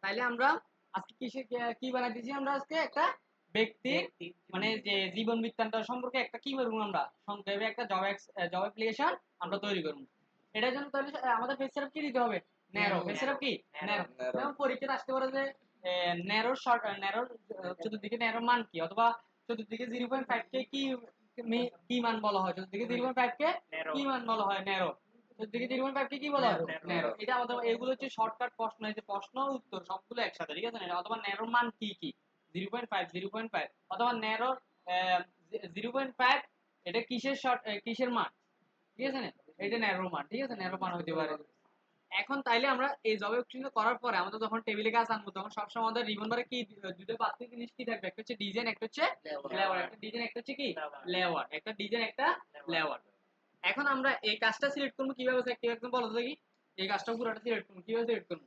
তাইলে আমরা আজকে কি বানাইতেছি, আমরা আজকে একটা ব্যক্তির মানে যে জীবন বৃত্তান্ত সম্পর্কে একটা কি করবো, আমরা সংক্ষেপে একটা জব অ্যাপ্লিকেশন আমরা তৈরি করবো। এটার জন্য তাহলে আমাদের পেজ সেটআপ কি দিতে হবে? ন্যারো। পেজ সেটআপ কি? ন্যারো। যেমন পরীক্ষাতে আসতে পারে যে ন্যারোর চতুর্দিকে ন্যারো মান কি, অথবা চতুর্দিকে 0.5 কে কি মান বলা হয়, চতুর্দিকে 0.5 কে কি মান বলা হয়? ন্যারো। চতুর্দিকে 0.5 কে কি বলা হয়? ন্যারো। এটা অথবা এগুলো হচ্ছে শর্টকাট প্রশ্ন, এই যে প্রশ্ন উত্তর সবগুলো একসাথে, ঠিক আছে না? অথবা ন্যারো মান কি কি, 0.5 0.5, অথবা ন্যারো 0.5 এটা কিসের মান, ঠিক আছে না? এটা ন্যারো মান, ঠিক আছে, ন্যারো মান হতে পারে। এখন তাইলে আমরা এই জব অপশন করার পরে আমাদের যখন টেবিলে কাজ আনবো, তখন সবসময় আমাদের রিমেম্বারে কি দুটো পাঁচটি জিনিস কি থাকবে? একটা হচ্ছে ডিজাইন, একটা হচ্ছে লেআউট। একটা ডিজাইন, একটা হচ্ছে কি লেআউট, একটা ডিজাইন, একটা লেআউট। এখন আমরা এই কাজটা সিলেক্ট করবো কিভাবে, একদম বলো তো দেখি। এই কাজটা পুরোটা সিলেক্ট করবো কিভাবে? সিলেক্ট করবো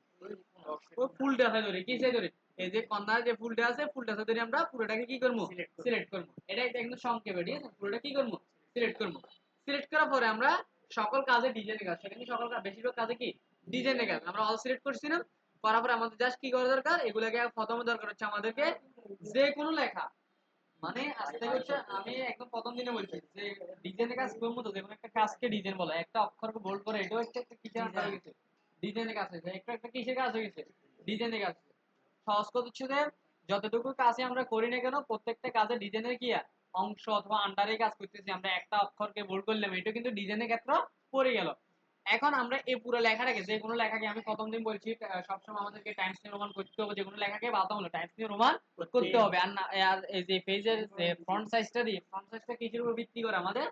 ওই ফুলটা আছে ধরে, কি সেই ধরে এই যে কর্নার যে ফুলটা আছে, ফুলটা ধরে আমরা পুরোটাকে কি করবো? সিলেক্ট করবো। এটা একদম সংক্ষেপে, ঠিক আছে? পুরোটা কি করবো? সিলেক্ট করবো। সিলেক্ট করার পরে আমরা সকল কাজে ডিজাইনের কাজ, সেখানে সকল কাজ বেশিরভাগ কাজে কি ডিজাইনের কাজ, আমরা অল সিলেক্ট করছি না? করার পরে আমাদের জাস্ট কি করা দরকার, এগুলাকে প্রথমে দরকার হচ্ছে আমাদেরকে যে কোনো লেখা, মানে আজ থেকে হচ্ছে আমি একদম প্রথম দিনে বলছি যে ডিজাইনের কাজ করবো, তো যেমন একটা কাজকে ডিজাইন বলা, একটা অক্ষরকে বোল্ড করে, এটাও একটা কিসের আন্ডার হয়ে গেছে? ডিজাইনের কাজ হয়েছে। একটা কিসের কাজ হয়ে গেছে? ডিজাইনের কাজ। সহজ কথা হচ্ছে যে যতটুকু কাজে আমরা করি না কেন, প্রত্যেকটা কাজে ডিজাইনের কি অংশ অথবা আন্ডারে কাজ করতেছি। আমরা একটা অক্ষরকে বোল্ড করলাম, এটা কিন্তু ডিজাইনের ক্ষেত্রে পড়ে গেল। এখন আমরা এই পুরো লেখাটাকে, যে কোনো লেখাকে আমি প্রথম দিন বলছি সবসময় আমাদেরকে টাইমস নিউ রোমান করতে হবে, যে কোনো লেখাকে বাধ্যতামূলক টাইমস নিউ রোমান করতে হবে। আর না, আর এই যে পেজের যে ফ্রন্ট সাইজটা দিই, ফ্রন্ট সাইজটা কিসের উপর ভিত্তি করে? আমাদের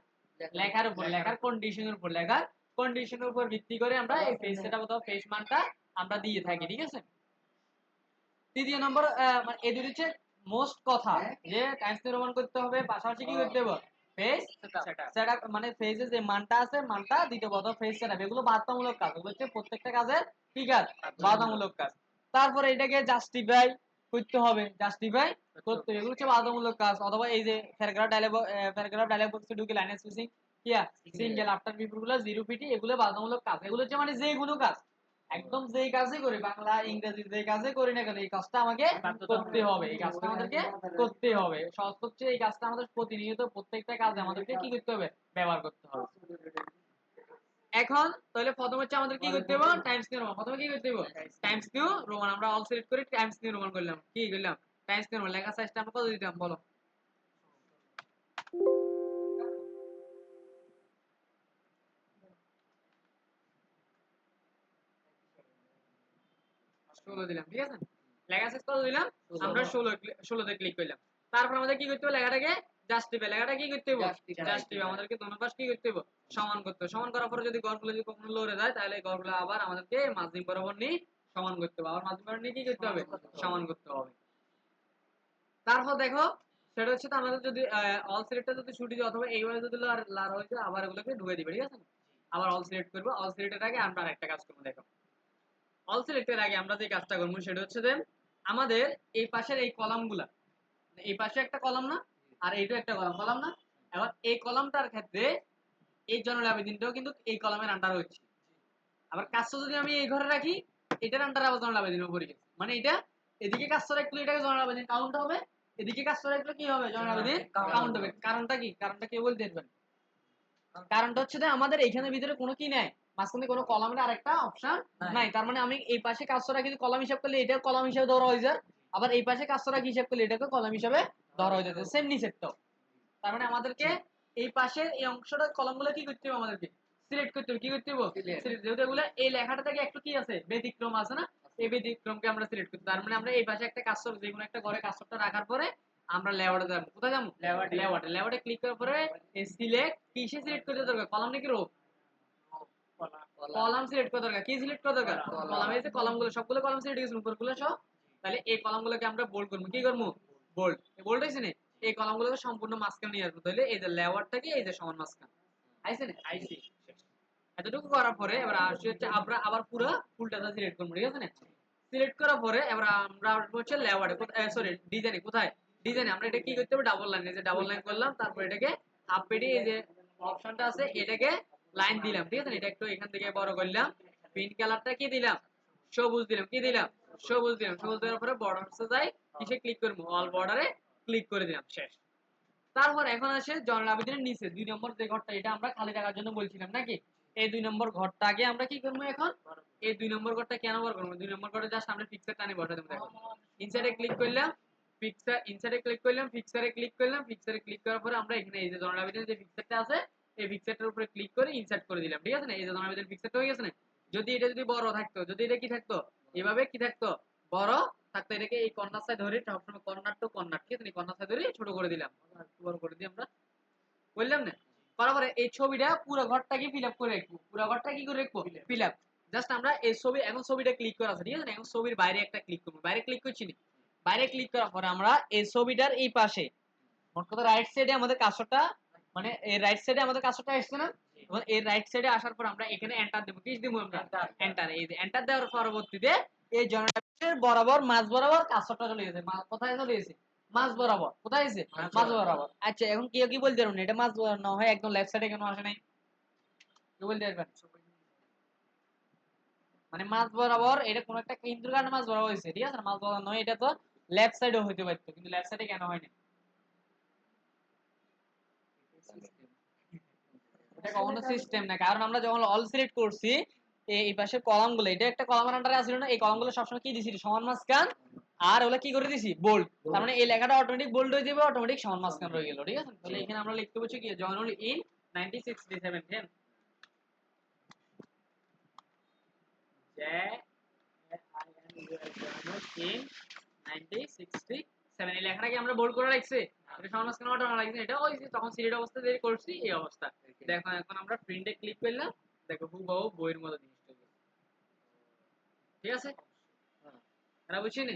লেখার উপর, লেখার কন্ডিশনের উপর, লেখার কন্ডিশনের উপর ভিত্তি করে আমরা এই পেজ সেটআপ অথবা পেজ মানটা আমরা দিয়ে থাকি, ঠিক আছে? তৃতীয় নম্বর মানে এই দুটো হচ্ছে মোস্ট কথা, যে টাইমস নিউ রোমান করতে হবে, পাশাপাশি কি করতে হবে? পেজ সেটআপ, মানে পেজে যে মানটা আছে মানটা দিতে হবে, অথবা পেজ সেটআপ, এগুলো বাধ্যতামূলক কাজ। এগুলো হচ্ছে প্রত্যেকটা কাজের কি কাজ? বাধ্যতামূলক কাজ। তারপরে এটাকে জাস্টিফাই করতে হবে, জাস্টিফাই করতে হবে, এগুলো হচ্ছে বাধ্যতামূলক কাজ। অথবা এই যে প্যারাগ্রাফ ডায়লগ বক্সে ঢুকে লাইন স্পেসিং সিঙ্গেল আফটার বিফোরগুলো জিরো পিটি, এগুলো বাধ্যতামূলক কাজ। এগুলো হচ্ছে মানে যে কোনো কাজ, একদম যেই কাজই করি, বাংলা ইংরেজি যে কাজে করি না কেন, এই কাজটা আমাকে করতে হবে, এই কাজটা আমাদেরকে করতে হবে। সহজ হচ্ছে এই কাজটা আমাদের প্রতিনিয়ত প্রত্যেকটা কাজে আমাদেরকে কি করতে হবে? ব্যবহার করতে হবে। এখন তাহলে প্রথম হচ্ছে আমাদের কি করতে হবে? Times new Roman. প্রথমে কি করতে হবে? Times new Roman. আমরা অল সিলেক্ট করে টাইমস নিউ রোমান করলাম, কি করলাম? Times new Roman. লেখা সাইজটা আমরা কত দিতাম বলো? 16 দিলাম, ঠিক আছে? লেখা সাইজ কত দিলাম? আমরা 16 তে ক্লিক করলাম। তারপর আমাদের কি করতে হবে? লেখাটাকে জাস্টিফাই, লেখাটা কি করতে হবে? জাস্টিফাই। আমাদেরকে দোনো পাশ কি করতে হবে? সমান করতে হবে। সমান করার পরে যদি গড়গুলো যদি কখনো লড়ে যায়, তাহলে এই গড়গুলো আবার আমাদেরকে মাঝদিক বরাবর নিয়ে সমান করতে হবে। আবার মাঝদিক বরাবর নিয়ে কি করতে হবে? সমান করতে হবে। তারপর দেখো, সেটা হচ্ছে তো আমাদের যদি অল সিলেক্টটা যদি ছুটি যায়, অথবা এইভাবে যদি লার হয়ে যায়, আবার এগুলোকে ঢুকে দিবে, ঠিক আছে? আবার অল সিলেক্ট করবো। অল সিলেক্টের আগে আমরা আরেকটা কাজ করবো, দেখো। অল সিলেক্টের আগে আমরা যে কাজটা করবো সেটা হচ্ছে যে আমাদের এই পাশের এই কলামগুলা, এই পাশে একটা কলাম না, আর এইটা একটা কলাম, কলাম না? এবার এই কলামটার ক্ষেত্রে এই জনরল আবেদনটাও কিন্তু এই কলামের আন্ডার হচ্ছে। আবার কাজটা যদি আমি এই ঘরে রাখি, এটার আন্ডারে আবার জনরল আবেদন উপরে গেছে, মানে এটা এদিকে কাজটা রাখলে এটাকে জনরল আবেদন কাউন্ট হবে, এদিকে কাজটা রাখলে কি হবে? জনরল আবেদন কাউন্ট হবে। কারণটা কি? কারণটা কেউ বলতে পারবেন? কারণটা হচ্ছে যে আমাদের এইখানে ভিতরে কোনো কি নাই, মাঝখানে কোনো কলামের আরেকটা অপশন নাই। তার মানে আমি এই পাশে কাজটা রাখি কলাম হিসাব করলে এটা কলাম হিসাবে ধরা হয়ে যায়, আবার এই পাশে কাজটা রাখি হিসাব করলে এটাকে কলাম হিসাবে ধরা হয়ে যাচ্ছে, সেম নিচেরটাও। তার মানে আমাদেরকে এই পাশের এই অংশটা কলামগুলো কি করতে হবে? আমাদেরকে সিলেক্ট করতে হবে। কি করতে হবে? সিলেক্ট। যেহেতু এগুলো এই লেখাটা থেকে একটু কি আছে, ব্যতিক্রম আছে না, এই ব্যতিক্রমকে আমরা সিলেক্ট করতে। তার মানে আমরা এই পাশে একটা কাজটা, যে কোনো একটা ঘরে কাজটা রাখার পরে আমরা লেআউটে যাব। কোথায় যাব? লেআউটে ক্লিক করার পরে সিলেক্ট, কিসে সিলেক্ট করতে দরকার? কলাম নাকি রো? কলাম সিলেক্ট করা দরকার। কি সিলেক্ট করা দরকার? কলাম। এই যে কলামগুলো সবগুলো কলাম সিলেক্ট হয়েছে উপরগুলো সব, তাহলে এই কলামগুলোকে আমরা বোল্ড করব। কি করব? বোল্ড। এই বোল্ড হইছে না? এই কলামগুলোকে সম্পূর্ণ মাঝখানে নিয়ে আসবো, তাহলে এই যে লেআউটটাকে এই যে সমান মাঝখানে আইছে না? আইছে। এতটুকু করার পরে এবার আসছে হচ্ছে আমরা আবার পুরো ফুলটা সিলেক্ট করব, ঠিক আছে না? সিলেক্ট করার পরে এবার আমরা আসবো হচ্ছে লেআউটে, সরি ডিজাইনে। কোথায়? ডিজাইনে। আমরা এটা কি করতে হবে? ডাবল লাইন, এই যে ডাবল লাইন করলাম, তারপর এটাকে হাফ পেডি, এই যে অপশনটা আছে এটাকে লাইন দিলাম, ঠিক আছে? এটা একটু এখান থেকে বড় করলাম, পিঙ্ক কালারটা কি দিলাম? সবুজ দিলাম। কি দিলাম? সবুজ দিলাম, সবুজ দেওয়ার পরে বর্ডারসে যাই, কিসে ক্লিক করব, অল বর্ডারে ক্লিক করে দিলাম, শেষ। তারপর এখন আসে জয়নুল আবেদিনের নিচে 2 নম্বর যে ঘরটা, এটা আমরা খালি রাখার জন্য বলছিলাম নাকি? এই 2 নম্বর ঘরটাকে আমরা কি করব এখন? এই 2 নম্বর ঘরটা কেন বার করব? 2 নম্বর ঘরে জাস্ট আমরা পিকচার টানে বসাই দেব। দেখো ইনসাইডে ক্লিক করলাম, পিকচার ইনসাইডে ক্লিক করলাম, পিকচারে ক্লিক করলাম, পিকচারে ক্লিক করার পরে আমরা এখানে এই যে জয়নুল আবেদিনের যে পিকচারটা আছে, এই পিকচারটার উপরে ক্লিক করে ইনসার্ট করে দিলাম, ঠিক আছে না? এই যে জয়নুল আবেদিনের পিকচারটা হয়ে গেছে না? যদি এটা যদি বড় থাকতো, যদি এটা কি থাকতো, এভাবে কি থাকতো, বড় থাকতো, এটাকে এই কর্নার সাইড ধরে সবসময় কর্নার টু কর্নার, ঠিক আছে? কর্নার সাইড ধরে ছোট করে দিলাম, বড় করে দিই আমরা, বললাম না? করার পরে এই ছবিটা পুরো ঘরটাকে ফিল আপ করে রাখবো, পুরো ঘরটা কি করে রাখবো, ফিল আপ। জাস্ট আমরা এই ছবি, এখন ছবিটা ক্লিক করা আছে, ঠিক আছে? এখন ছবির বাইরে একটা ক্লিক করবো, বাইরে ক্লিক করছি না, বাইরে ক্লিক করার পরে আমরা এই ছবিটার এই পাশে, মোট কথা রাইট সাইডে আমাদের কার্সরটা, মানে এই রাইট সাইডে আমাদের কার্সরটা আসছে না? এবং এই রাইট সাইডে আসার পর আমরা এখানে এন্টার দেব, কি দেব আমরা, এন্টার। এই যে এন্টার দেওয়ার পরবর্তীতে এই জনরেটরের বরাবর মাঝ বরাবর কার্সরটা চলে গেছে, কোথায় চলে গেছে, মাঝ বরাবর, কোথায় আছে, মাঝ বরাবর। আচ্ছা এখন কেউ কি বলতে পারবেন এটা মাঝ বরাবর না হয় একদম লেফট সাইডে কেন আসে নাই? কি বলতে পারবেন? মানে মাঝ বরাবর এটা কোন একটা কেন্দ্রের কারণে মাঝ বরাবর হয়েছে, ঠিক আছে? মাঝ বরাবর নয়, এটা তো লেফট সাইডেও হইতে পারতো, কিন্তু লেফট সাইডে কেন হয় না? এটা কখনো সিস্টেম না, কারণ আমরা যখন অল সিলেক্ট করছি এই পাশের কলামগুলো, এটা একটা কলামের আন্ডারে আছিল না? এই কলামগুলো সবসময় কি দিছি, সমান মাঝখান, আর ওগুলা কি করে দিছি, বোল্ড। তার মানে এই লেখাটা অটোমেটিক বোল্ড হয়ে যাবে, অটোমেটিক সমান মাঝখান রয়ে গেল, ঠিক আছে? তাহলে এখানে আমরা লিখতে বলছি কি, জয়নুল ইন 1967, যে জয়নুল ইন 1967, এই লেখাটা কি আমরা বোল্ড করে রাখছি? এটা সমান মাঝখান অটো লাগছে, এটা ওই যে তখন সিলেক্ট অবস্থা দিয়ে করছি এই অবস্থা। দেখো এখন আমরা প্রিন্টে ক্লিক করলাম, দেখো হুবহু বইয়ের মতো জিনিসটা, ঠিক আছে? এটা বুঝছিনি?